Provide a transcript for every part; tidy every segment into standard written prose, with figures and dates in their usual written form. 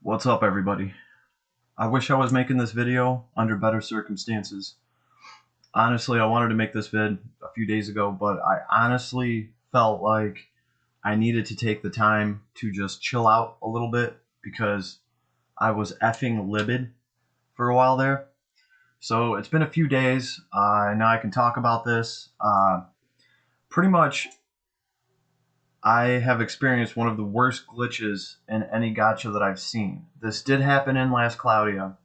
What's up, everybody? I wish I was making this video under better circumstances. Honestly, I wanted to make this vid a few days ago, but I honestly felt like I needed to take the time to just chill out a little bit because I was effing livid for a while there. So it's been a few days. Now I can talk about this. Pretty much, I have experienced one of the worst glitches in any gacha that I've seen. This did happen in Last Cloudia.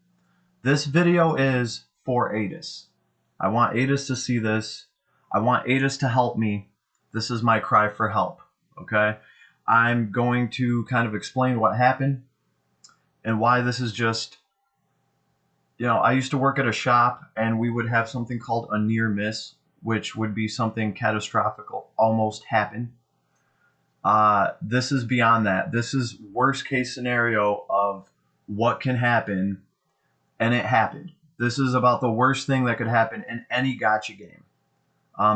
This video is for Aidis. I want Aidis to see this. I want Aidis to help me. This is my cry for help, okay? I'm going to kind of explain what happened and why this is just... I used to work at a shop, and we would have something called a near miss, which would be something catastrophic almost happen. This is beyond that. This is worst case scenario of what can happen, and it happened. This is about the worst thing that could happen in any gacha game.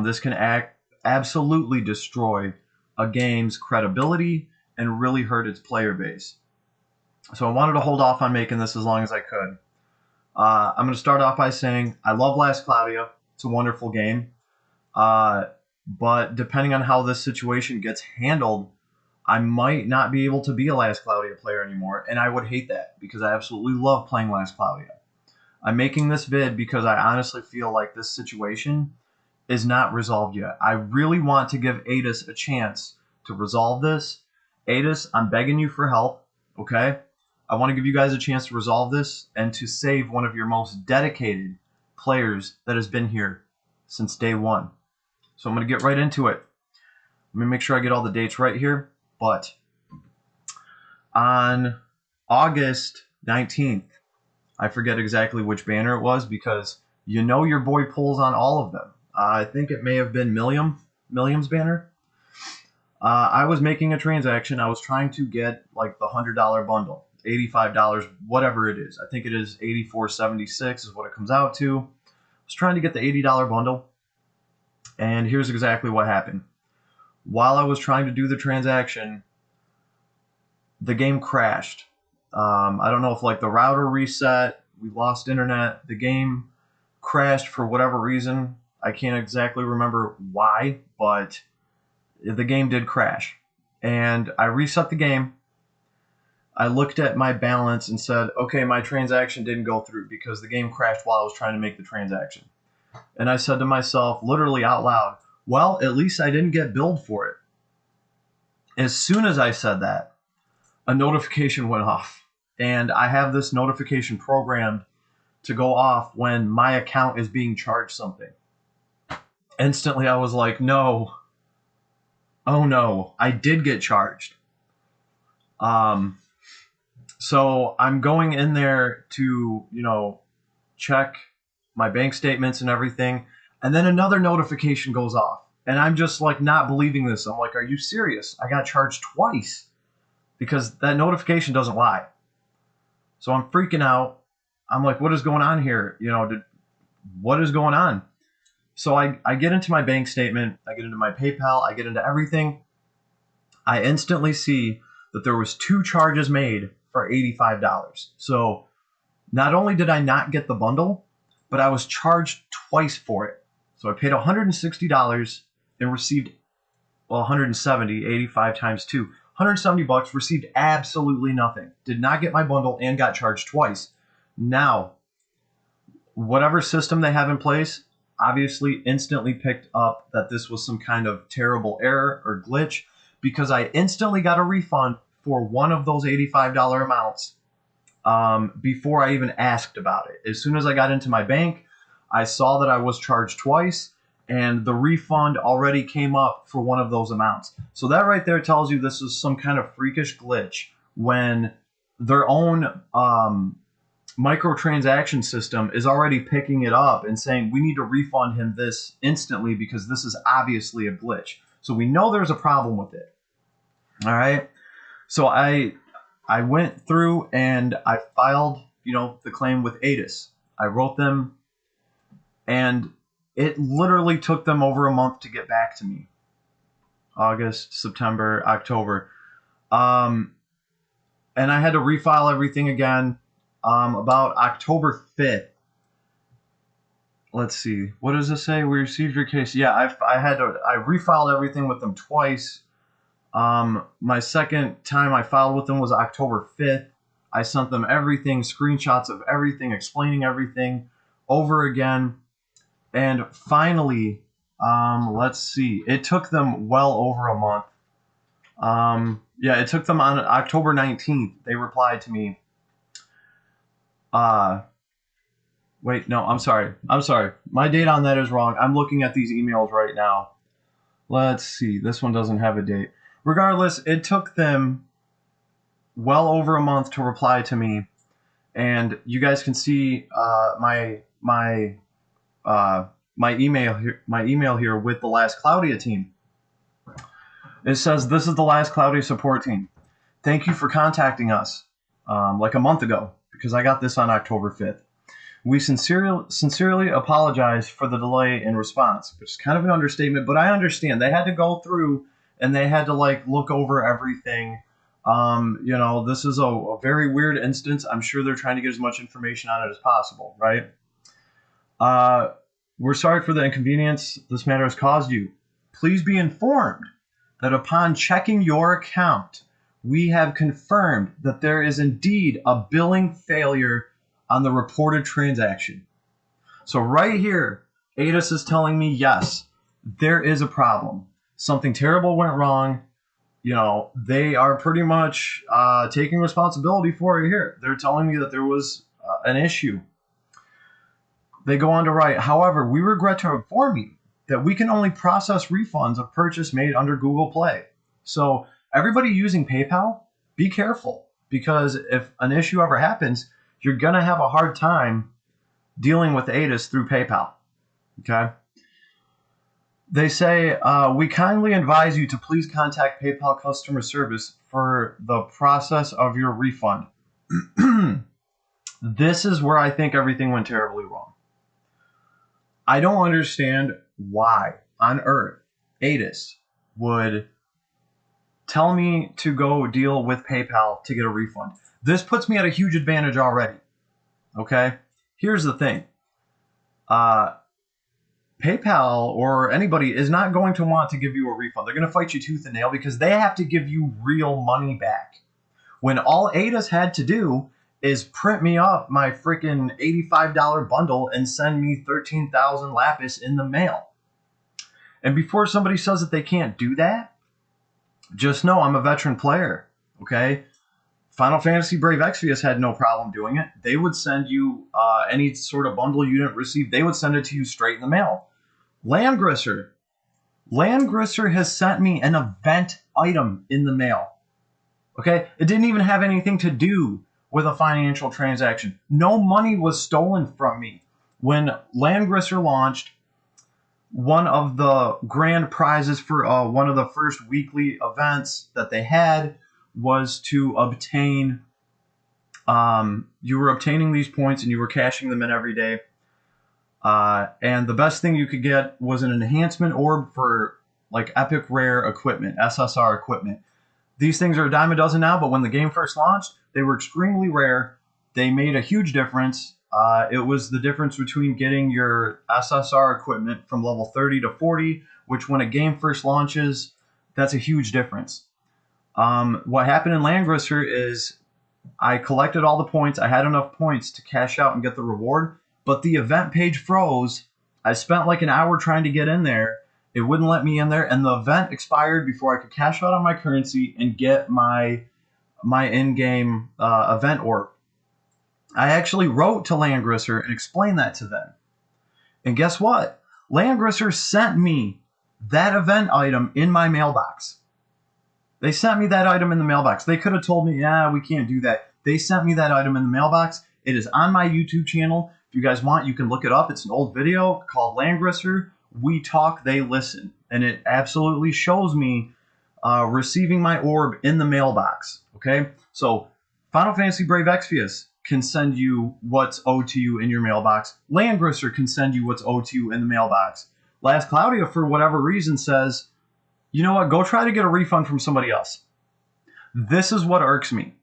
This can absolutely destroy a game's credibility and really hurt its player base. So I wanted to hold off on making this as long as I could. I'm going to start off by saying I love Last Cloudia. It's a wonderful game. But depending on how this situation gets handled, I might not be able to be a Last Cloudia player anymore, and I would hate that because I absolutely love playing Last Cloudia. I'm making this vid because I honestly feel like this situation is not resolved yet. I really want to give Aidis a chance to resolve this. Aidis, I'm begging you for help, okay? I want to give you guys a chance to resolve this and to save one of your most dedicated players that has been here since day one. So I'm going to get right into it. Let me make sure I get all the dates right here. But on August 19th, I forget exactly which banner it was because your boy pulls on all of them. I think it may have been Milliam's banner. I was making a transaction. I was trying to get like the $100 bundle, $85, whatever it is. I think it is $84.76 is what it comes out to. I was trying to get the $80 bundle. And here's exactly what happened. While I was trying to do the transaction, the game crashed. I don't know if like the router reset, we lost internet, the game crashed for whatever reason. I can't exactly remember why, but the game did crash. And I reset the game. I looked at my balance and said, okay, my transaction didn't go through because the game crashed while I was trying to make the transaction. And I said to myself, literally out loud, well, at least I didn't get billed for it. As soon as I said that, a notification went off. And I have this notification programmed to go off when my account is being charged something. Instantly, I was like, no. Oh, no. I did get charged. So I'm going in there to, check my bank statements and everything. And then another notification goes off. And I'm just like not believing this. I'm like, are you serious? I got charged twice because that notification doesn't lie. So I'm freaking out. I'm like, what is going on here? What is going on? So I get into my bank statement. I get into my PayPal. I get into everything. I instantly see that there was 2 charges made for $85. So not only did I not get the bundle, but I was charged twice for it. So I paid $160 and received, well, 170, 85 times 2. 170 bucks, received absolutely nothing. Did not get my bundle and got charged twice. Now, whatever system they have in place, obviously instantly picked up that this was some kind of terrible error or glitch because I instantly got a refund for one of those $85 amounts before I even asked about it. As soon as I got into my bank, I saw that I was charged twice, and the refund already came up for one of those amounts. So that right there tells you this is some kind of freakish glitch when their own microtransaction system is already picking it up and saying, we need to refund him this instantly because this is obviously a glitch. So we know there's a problem with it. All right. So I went through and I filed, the claim with Aidis. I wrote them, and it literally took them over a month to get back to me. August, September, October. and I had to refile everything again about October 5th. Let's see. What does this say? We received your case. Yeah, I refiled everything with them twice. My second time I filed with them was October 5th. I sent them everything, screenshots of everything, explaining everything over again. And finally, let's see. It took them well over a month. Yeah, it took them on October 19th. They replied to me. Wait, no, I'm sorry. My date on that is wrong. I'm looking at these emails right now. Let's see. This one doesn't have a date. Regardless, it took them well over a month to reply to me. And you guys can see my email here with the last Cloudia team. It says, "This is the last Cloudia support team. Thank you for contacting us like a month ago, because I got this on October 5th. We sincerely apologize for the delay in response," which is kind of an understatement, but I understand. They had to go through and they had to look over everything. This is a very weird instance. I'm sure they're trying to get as much information on it as possible, right? We're sorry for the inconvenience this matter has caused you. Please be informed that upon checking your account, we have confirmed that there is indeed a billing failure on the reported transaction. So right here, Aidis is telling me, yes, there is a problem. Something terrible went wrong. They are pretty much taking responsibility for it here. They're telling me that there was an issue. They go on to write, "However, we regret to inform you that we can only process refunds of purchase made under Google Play." So everybody using PayPal, be careful, because if an issue ever happens, you're going to have a hard time dealing with Aidis through PayPal. Okay? They say, "We kindly advise you to please contact PayPal customer service for the process of your refund." This is where I think everything went terribly wrong. I don't understand why on earth Aidis would tell me to go deal with PayPal to get a refund. This puts me at a huge advantage already. Okay? Here's the thing. PayPal or anybody is not going to want to give you a refund. They're going to fight you tooth and nail because they have to give you real money back. When all Aidis had to do is print me up my freaking $85 bundle and send me 13,000 lapis in the mail. And before somebody says that they can't do that, just know I'm a veteran player, okay? Final Fantasy Brave Exvius had no problem doing it. They would send you any sort of bundle you didn't receive. They would send it to you straight in the mail. Landgrisser has sent me an event item in the mail. Okay? It didn't even have anything to do with a financial transaction. No money was stolen from me. When Landgrisser launched, one of the grand prizes for one of the first weekly events that they had was to obtain, you were obtaining these points and you were cashing them in every day. And the best thing you could get was an enhancement orb for epic rare equipment, SSR equipment. These things are a dime a dozen now, but when the game first launched, they were extremely rare. They made a huge difference. It was the difference between getting your SSR equipment from level 30 to 40, which when a game first launches, that's a huge difference. What happened in Landgrisser is I collected all the points. I had enough points to cash out and get the reward, but the event page froze. I spent an hour trying to get in there. It wouldn't let me in there, and the event expired before I could cash out on my currency and get my in-game event orb. I actually wrote to Landgrisser and explained that to them. And guess what? Landgrisser sent me that event item in my mailbox. They sent me that item in the mailbox. They could have told me, yeah, we can't do that. They sent me that item in the mailbox. It is on my YouTube channel. If you guys want, you can look it up. It's an old video called Landgrisser. We talk, they listen. And it absolutely shows me receiving my orb in the mailbox. Okay? So Final Fantasy Brave Exvius can send you what's owed to you in your mailbox. Landgrisser can send you what's owed to you in the mailbox. Last Cloudia, for whatever reason, says, you know what, go try to get a refund from somebody else. This is what irks me.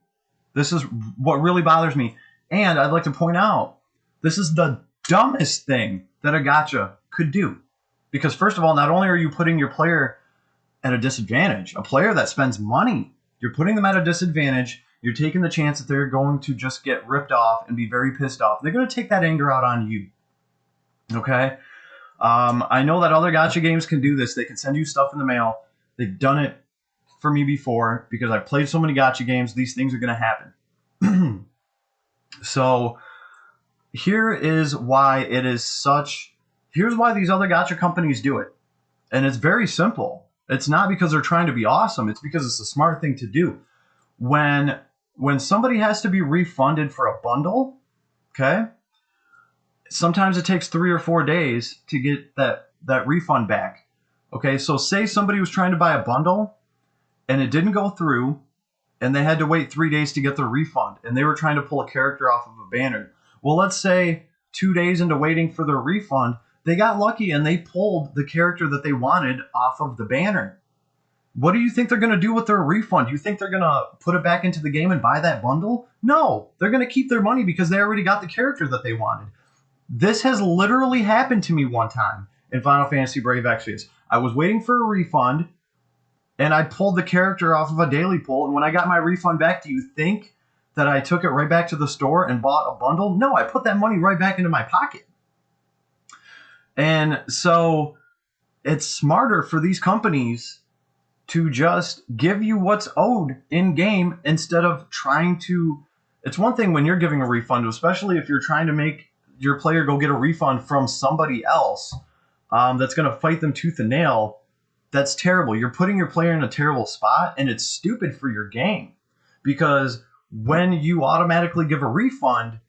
This is what really bothers me. And I'd like to point out, this is the dumbest thing that a gacha could do. Because first of all, not only are you putting your player at a disadvantage, a player that spends money, you're putting them at a disadvantage. You're taking the chance that they're going to just get ripped off and be very pissed off. They're going to take that anger out on you. Okay? I know that other gacha games can do this. They can send you stuff in the mail. They've done it for me before because I've played so many gacha games. These things are going to happen. So here is why it is such. Here's why these other gacha companies do it. And it's very simple. It's not because they're trying to be awesome. It's because it's a smart thing to do. When somebody has to be refunded for a bundle, okay, sometimes it takes 3 or 4 days to get that refund back. Okay, so say somebody was trying to buy a bundle and it didn't go through and they had to wait 3 days to get their refund and they were trying to pull a character off of a banner. Well, let's say 2 days into waiting for their refund, they got lucky and they pulled the character that they wanted off of the banner. What do you think they're going to do with their refund? Do you think they're going to put it back into the game and buy that bundle? No, they're going to keep their money because they already got the character that they wanted. This has literally happened to me one time in Final Fantasy Brave Exvius. I was waiting for a refund, and I pulled the character off of a daily pull, and when I got my refund back, do you think that I took it right back to the store and bought a bundle? No, I put that money right back into my pocket. And so it's smarter for these companies to just give you what's owed in game instead of trying to. It's one thing when you're giving a refund, especially if you're trying to make your player go get a refund from somebody else that's going to fight them tooth and nail. That's terrible. You're putting your player in a terrible spot, and it's stupid for your game because when you automatically give a refund,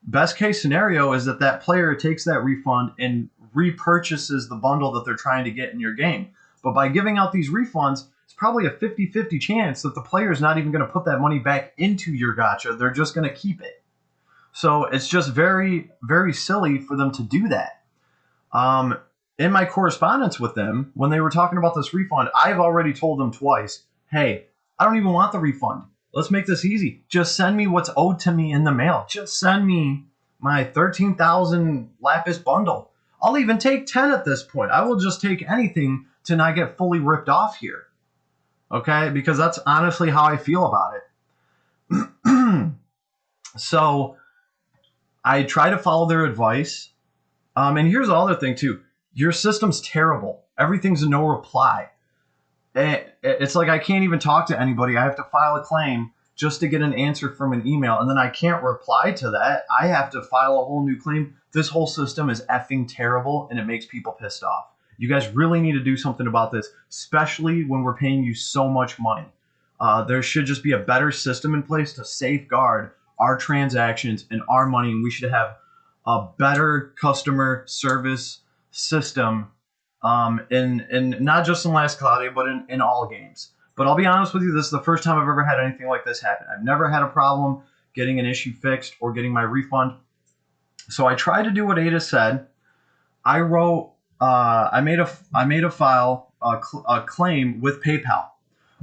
best case scenario is that player takes that refund and repurchases the bundle that they're trying to get in your game. But by giving out these refunds, it's probably a 50-50 chance that the player is not even going to put that money back into your gacha. They're just going to keep it. So it's just very, very silly for them to do that. In my correspondence with them, when they were talking about this refund, I've already told them twice, hey, I don't even want the refund. Let's make this easy. Just send me what's owed to me in the mail. Just send me my 13,000 Lapis bundle. I'll even take 10 at this point. I will just take anything to not get fully ripped off here. Okay? Because that's honestly how I feel about it. So I try to follow their advice. And here's the other thing, too. Your system's terrible. Everything's a no reply. It's like I can't even talk to anybody. I have to file a claim just to get an answer from an email. And then I can't reply to that. I have to file a whole new claim. This whole system is effing terrible, and it makes people pissed off. You guys really need to do something about this, especially when we're paying you so much money. There should just be a better system in place to safeguard our transactions and our money, and we should have a better customer service system in not just in Last Cloudia, but in all games. But I'll be honest with you, this is the first time I've ever had anything like this happen. I've never had a problem getting an issue fixed or getting my refund. So I tried to do what Aidis said. I wrote, I made a file, a claim with PayPal.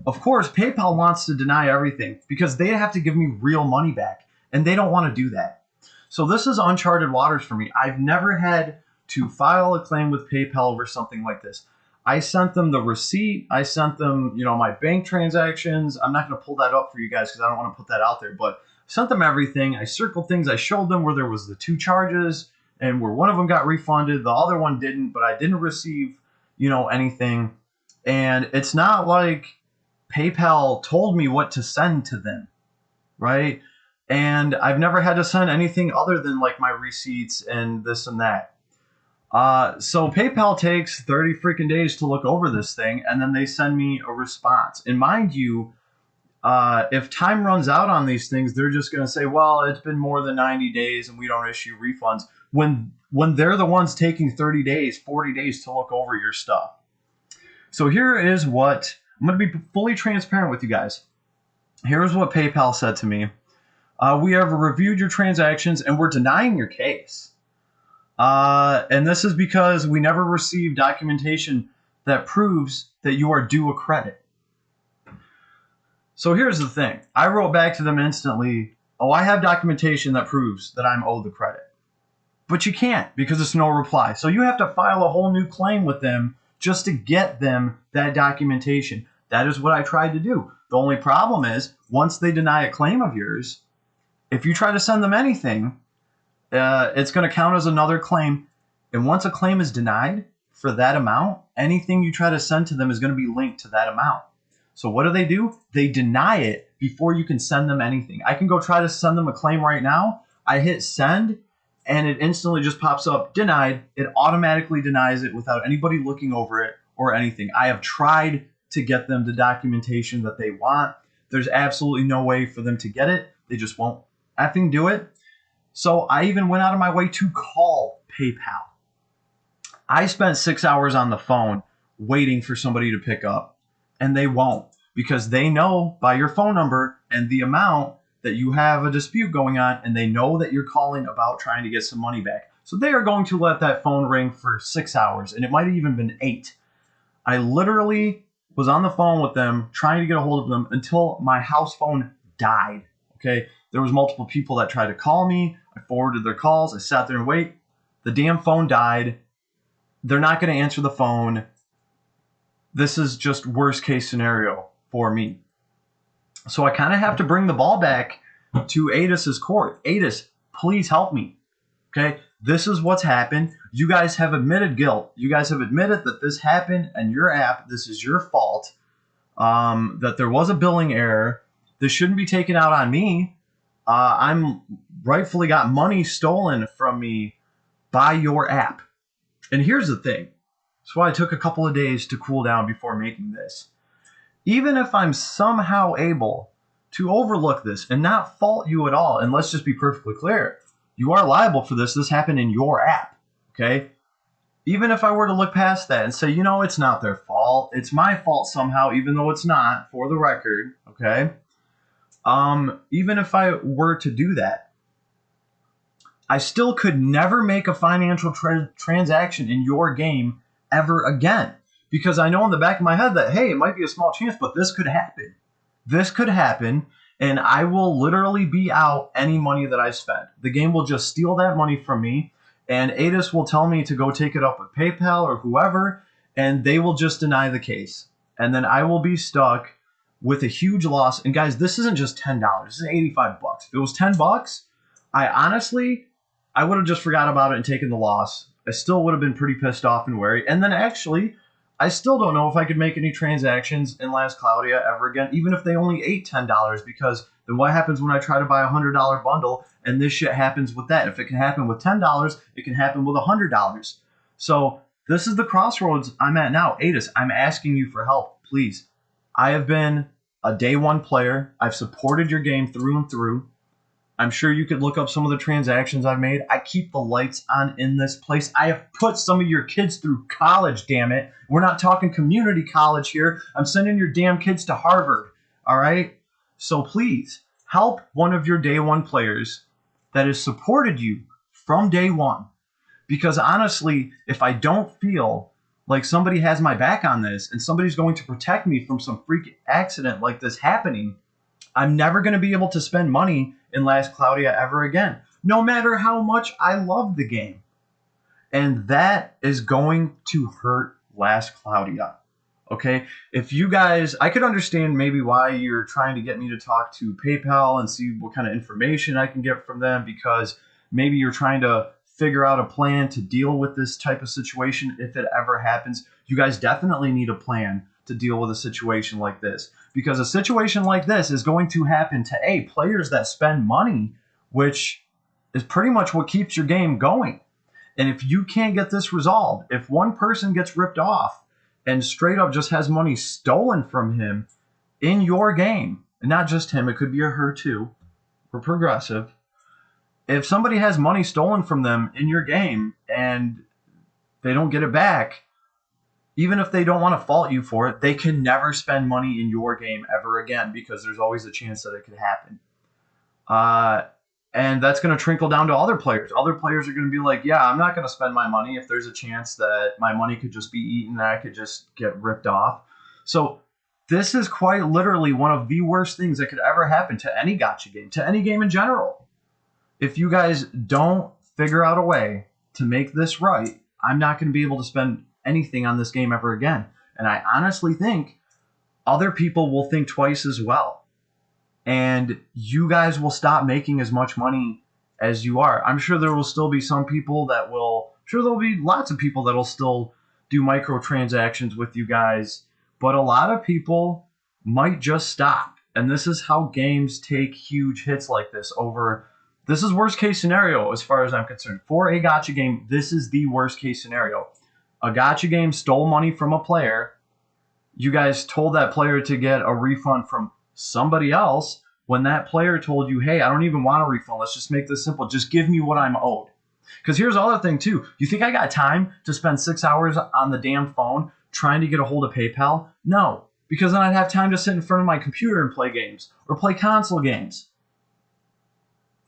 Of course, PayPal wants to deny everything because they have to give me real money back, and they don't want to do that. So this is uncharted waters for me. I've never had to file a claim with PayPal over something like this. I sent them the receipt. I sent them, my bank transactions. I'm not going to pull that up for you guys because I don't want to put that out there, but sent them everything. I circled things. I showed them where there was the 2 charges and where one of them got refunded. The other one didn't, but I didn't receive, anything. And it's not like PayPal told me what to send to them, right? And I've never had to send anything other than like my receipts and this and that. So PayPal takes 30 freaking days to look over this thing, and then they send me a response. And mind you, if time runs out on these things, they're just going to say, well, it's been more than 90 days and we don't issue refunds. When they're the ones taking 30 days, 40 days to look over your stuff. So here is what, I'm going to be fully transparent with you guys. Here's what PayPal said to me. We have reviewed your transactions and we're denying your case. And this is because we never received documentation that proves that you are due a credit. So here's the thing. I wrote back to them instantly, oh, I have documentation that proves that I'm owed the credit. But you can't because it's no reply. So you have to file a whole new claim with them just to get them that documentation. That is what I tried to do. The only problem is once they deny a claim of yours, if you try to send them anything, it's going to count as another claim. And once a claim is denied for that amount, anything you try to send to them is going to be linked to that amount. So what do? They deny it before you can send them anything. I can go try to send them a claim right now. I hit send, and it instantly just pops up, denied. It automatically denies it without anybody looking over it or anything. I have tried to get them the documentation that they want. There's absolutely no way for them to get it. They just won't effing do it. So I even went out of my way to call PayPal. I spent 6 hours on the phone waiting for somebody to pick up, and they won't because they know by your phone number and the amount that you have a dispute going on, and they know that you're calling about trying to get some money back. So they are going to let that phone ring for 6 hours, and it might have even been 8. I literally was on the phone with them trying to get a hold of them until my house phone died. Okay, there was multiple people that tried to call me. I forwarded their calls. I sat there and wait. The damn phone died. They're not going to answer the phone. This is just worst case scenario for me. So I kind of have to bring the ball back to Aidis's court. Aidis, please help me. Okay, this is what's happened. You guys have admitted guilt. You guys have admitted that this happened in your app. This is your fault. That there was a billing error. This shouldn't be taken out on me. I'm rightfully got money stolen from me by your app. And here's the thing. That's why I took a couple of days to cool down before making this. Even if I'm somehow able to overlook this and not fault you at all, and let's just be perfectly clear, you are liable for this. This happened in your app, okay? Even if I were to look past that and say, you know, it's not their fault. It's my fault somehow, even though it's not, for the record, okay? Even if I were to do that, I still could never make a financial transaction in your game ever again. Because I know in the back of my head that, hey, it might be a small chance, but this could happen. This could happen, and I will literally be out any money that I spend. The game will just steal that money from me, and Aidis will tell me to go take it up with PayPal or whoever, and they will just deny the case. And then I will be stuck with a huge loss. And guys, this isn't just $10. This is $85. If it was $10, I would have just forgot about it and taken the loss. I still would have been pretty pissed off and worried. And then actually, I still don't know if I could make any transactions in Last Cloudia ever again, even if they only ate $10, because then what happens when I try to buy a $100 bundle and this shit happens with that? If it can happen with $10, it can happen with $100. So this is the crossroads I'm at now. Aidis, I'm asking you for help, please. I have been a day one player. I've supported your game through and through. I'm sure you could look up some of the transactions I've made. I keep the lights on in this place. I have put some of your kids through college, damn it. We're not talking community college here. I'm sending your damn kids to Harvard, all right? So please, help one of your day one players that has supported you from day one. Because honestly, if I don't feel like somebody has my back on this and somebody's going to protect me from some freak accident like this happening, I'm never going to be able to spend money in Last Cloudia ever again, no matter how much I love the game. And that is going to hurt Last Cloudia. Okay? If you guys, I could understand maybe why you're trying to get me to talk to PayPal and see what kind of information I can get from them, because maybe you're trying to figure out a plan to deal with this type of situation if it ever happens. You guys definitely need a plan to deal with a situation like this, because a situation like this is going to happen to players that spend money, which is pretty much what keeps your game going. And if you can't get this resolved, if one person gets ripped off and straight up just has money stolen from him in your game, and not just him, it could be a her too, we're progressive. If somebody has money stolen from them in your game and they don't get it back, even if they don't want to fault you for it, they can never spend money in your game ever again, because there's always a chance that it could happen. And that's going to trickle down to other players. Other players are going to be like, yeah, I'm not going to spend my money if there's a chance that my money could just be eaten and I could just get ripped off. So This is quite literally one of the worst things that could ever happen to any gacha game, to any game in general. If you guys don't figure out a way to make this right, I'm not going to be able to spend anything on this game ever again. And I honestly think other people will think twice as well. And you guys will stop making as much money as you are. I'm sure there will still be some people that will, sure there'll be lots of people that will still do microtransactions with you guys, but a lot of people might just stop. And this is how games take huge hits like this over. This is worst case scenario as far as I'm concerned. For a gacha game, this is the worst case scenario. A gacha game stole money from a player. You guys told that player to get a refund from somebody else when that player told you, hey, I don't even want a refund. Let's just make this simple. Just give me what I'm owed. Because here's the other thing, too. You think I got time to spend 6 hours on the damn phone trying to get a hold of PayPal? No, because then I'd have time to sit in front of my computer and play games or play console games.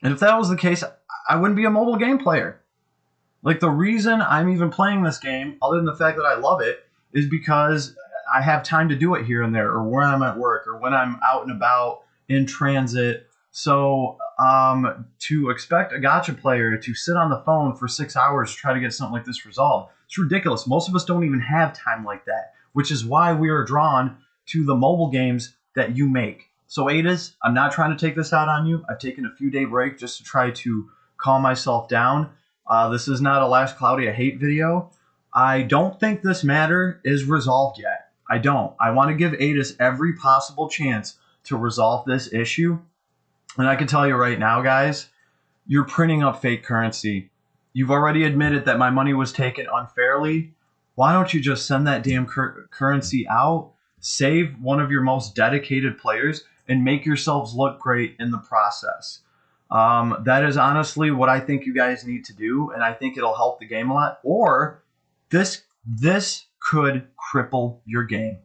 And if that was the case, I wouldn't be a mobile game player. Like, the reason I'm even playing this game, other than the fact that I love it, is because I have time to do it here and there, or when I'm at work, or when I'm out and about in transit. So to expect a gacha player to sit on the phone for 6 hours to try to get something like this resolved, it's ridiculous. Most of us don't even have time like that, which is why we are drawn to the mobile games that you make. So Aidis, I'm not trying to take this out on you. I've taken a few day break just to try to calm myself down. This is not a Last Cloudia hate video. I don't think this matter is resolved yet. I don't. I want to give Aidis every possible chance to resolve this issue. And I can tell you right now, guys, you're printing up fake currency. You've already admitted that my money was taken unfairly. Why don't you just send that damn currency out, save one of your most dedicated players, and make yourselves look great in the process? That is honestly what I think you guys need to do, and I think it'll help the game a lot. Or this could cripple your game.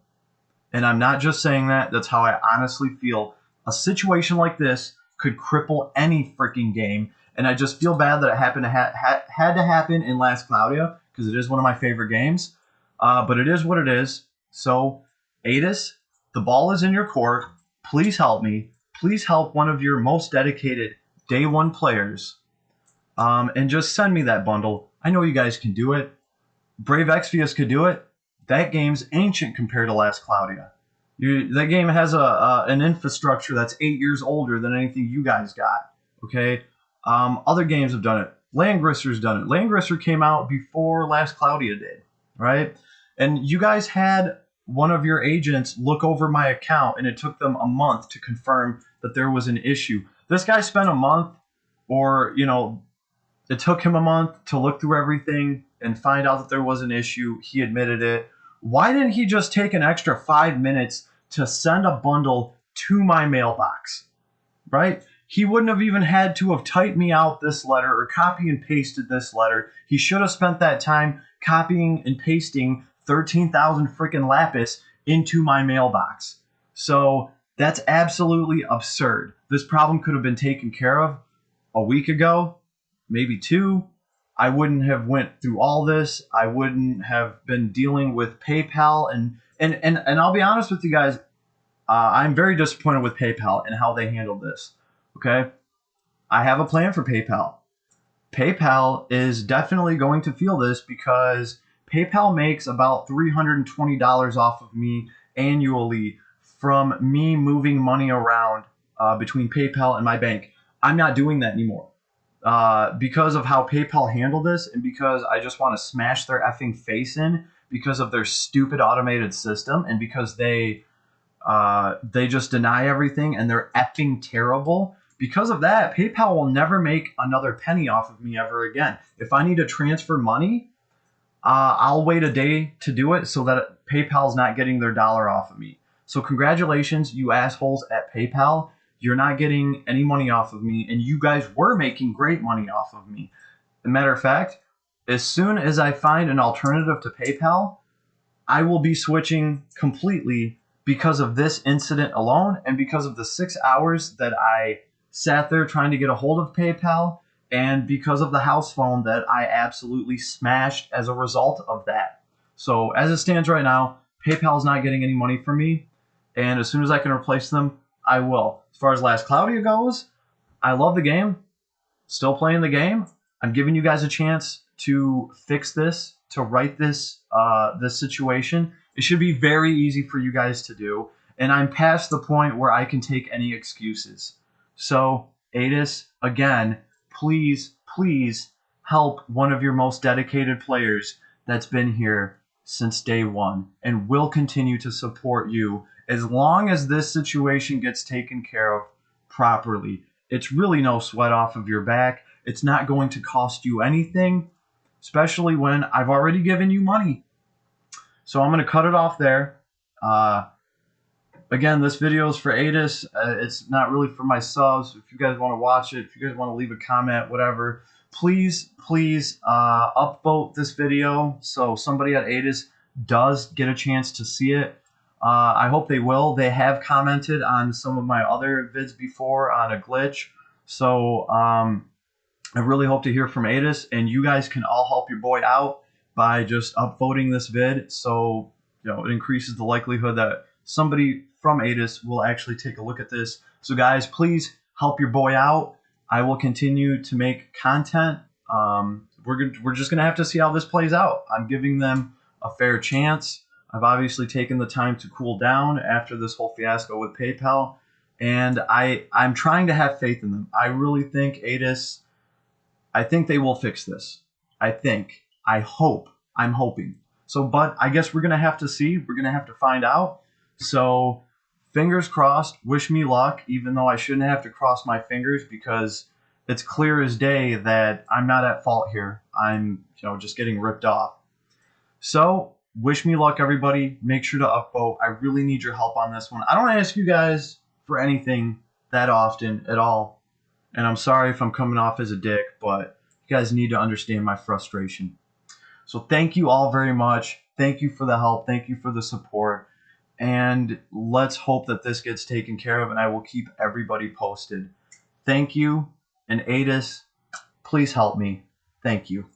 And I'm not just saying that. That's how I honestly feel. A situation like this could cripple any freaking game. And I just feel bad that it happened to had to happen in Last Cloudia, because it is one of my favorite games. But it is what it is. So, Aidis, the ball is in your court. Please help me. Please help one of your most dedicated day one players. And just send me that bundle. I know you guys can do it. Brave Exvius could do it. That game's ancient compared to Last Cloudia. That game has an infrastructure that's 8 years older than anything you guys got. Okay, other games have done it. Landgrisser's done it. Landgrisser came out before Last Cloudia did, right? And you guys had one of your agents look over my account, and it took them a month to confirm that there was an issue. This guy spent a month, or it took him a month to look through everything and find out that there was an issue. He admitted it. Why didn't he just take an extra 5 minutes to send a bundle to my mailbox, right? He wouldn't have even had to have typed me out this letter or copy and pasted this letter. He should have spent that time copying and pasting 13,000 freaking lapis into my mailbox. So that's absolutely absurd. This problem could have been taken care of a week ago, maybe 2. I wouldn't have went through all this. I wouldn't have been dealing with PayPal. And I'll be honest with you guys, I'm very disappointed with PayPal and how they handled this. Okay? I have a plan for PayPal. PayPal is definitely going to feel this because PayPal makes about $320 off of me annually from me moving money around between PayPal and my bank. I'm not doing that anymore. Because of how PayPal handled this, and because I just want to smash their effing face in because of their stupid automated system, and because they just deny everything and they're effing terrible. Because of that, PayPal will never make another penny off of me ever again. If I need to transfer money, I'll wait a day to do it so that PayPal's not getting their dollar off of me. So congratulations, you assholes at PayPal. You're not getting any money off of me, and you guys were making great money off of me. As a matter of fact, as soon as I find an alternative to PayPal, I will be switching completely because of this incident alone, and because of the 6 hours that I sat there trying to get a hold of PayPal, and because of the house phone that I absolutely smashed as a result of that. So as it stands right now, PayPal is not getting any money from me. and as soon as I can replace them, I will. As far as Last Cloudia goes, I love the game. Still playing the game. I'm giving you guys a chance to fix this, to right this situation. It should be very easy for you guys to do, and I'm past the point where I can take any excuses. So, Aidis, again, please, please help one of your most dedicated players that's been here since day one and will continue to support you as long as this situation gets taken care of properly. It's really no sweat off of your back. It's not going to cost you anything, especially when I've already given you money. So I'm going to cut it off there. Again, this video is for Aidis. It's not really for my subs. If you guys want to watch it, if you guys want to leave a comment, whatever, please, please upvote this video so somebody at Aidis does get a chance to see it. I hope they will. They have commented on some of my other vids before on a glitch. So I really hope to hear from Aidis, and you guys can all help your boy out by just upvoting this vid, so it increases the likelihood that somebody from Aidis will actually take a look at this. So guys, please help your boy out. I will continue to make content. We're just gonna have to see how this plays out. I'm giving them a fair chance. I've obviously taken the time to cool down after this whole fiasco with PayPal, and I'm trying to have faith in them. I really think Aidis, I think they will fix this. I hope. I'm hoping. So, but I guess we're going to have to see. We're going to have to find out. So, fingers crossed. Wish me luck, even though I shouldn't have to cross my fingers because it's clear as day that I'm not at fault here. I'm, just getting ripped off. So, wish me luck, everybody. Make sure to upvote. I really need your help on this one. I don't ask you guys for anything that often at all. And I'm sorry if I'm coming off as a dick, but you guys need to understand my frustration. So thank you all very much. Thank you for the help. Thank you for the support. And let's hope that this gets taken care of, and I will keep everybody posted. Thank you. And Aidis, please help me. Thank you.